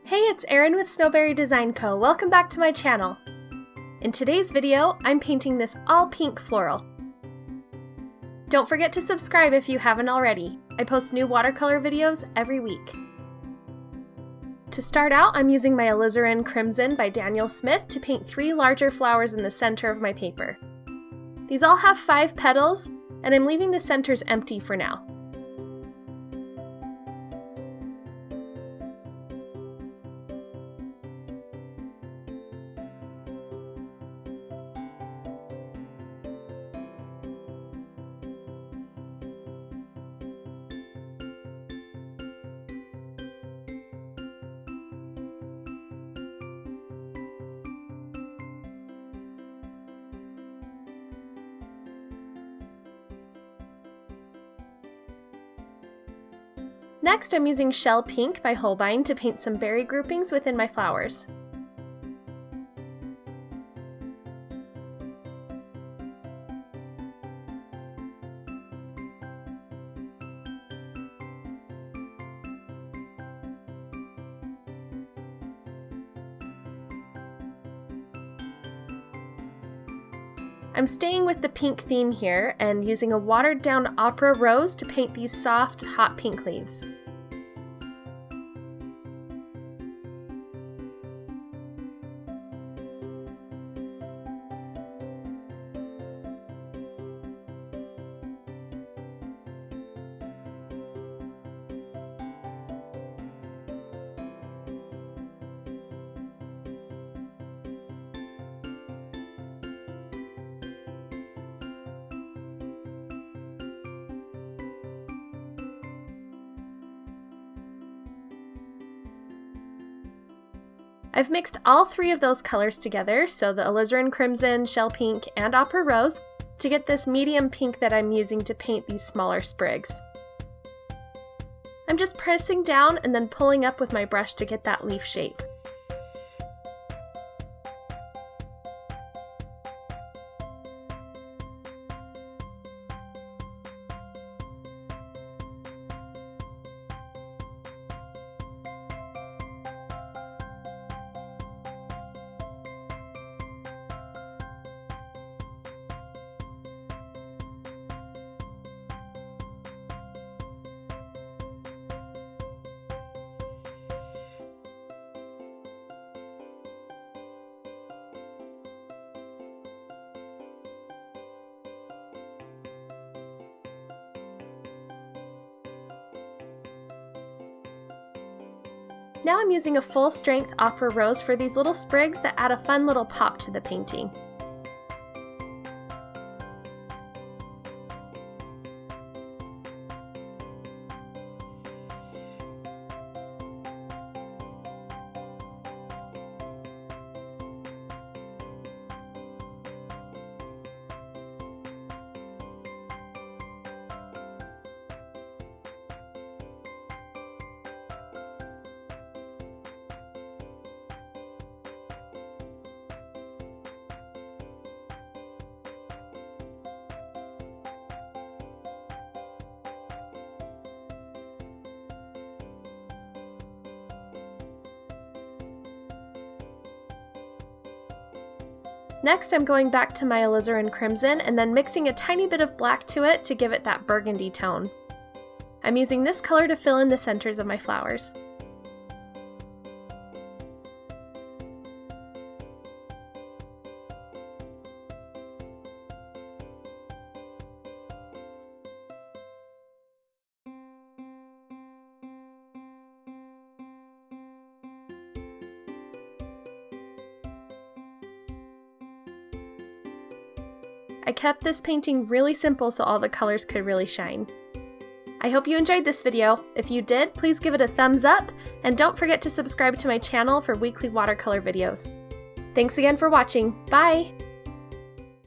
Hey, it's Erin with Snowberry Design Co. Welcome back to my channel. In today's video, I'm painting this all pink floral. Don't forget to subscribe if you haven't already. I post new watercolor videos every week. To start out, I'm using my Alizarin Crimson by Daniel Smith to paint 3 larger flowers in the center of my paper. These all have 5 petals, and I'm leaving the centers empty for now. Next, I'm using Shell Pink by Holbein to paint some berry groupings within my flowers. I'm staying with the pink theme here and using a watered down opera rose to paint these soft, hot pink leaves. I've mixed all 3 of those colors together, so the Alizarin Crimson, Shell Pink, and Opera Rose, to get this medium pink that I'm using to paint these smaller sprigs. I'm just pressing down and then pulling up with my brush to get that leaf shape. Now I'm using a full-strength Opera Rose for these little sprigs that add a fun little pop to the painting. Next, I'm going back to my Alizarin Crimson and then mixing a tiny bit of black to it to give it that burgundy tone. I'm using this color to fill in the centers of my flowers. I kept this painting really simple so all the colors could really shine. I hope you enjoyed this video. If you did, please give it a thumbs up, and don't forget to subscribe to my channel for weekly watercolor videos. Thanks again for watching. Bye!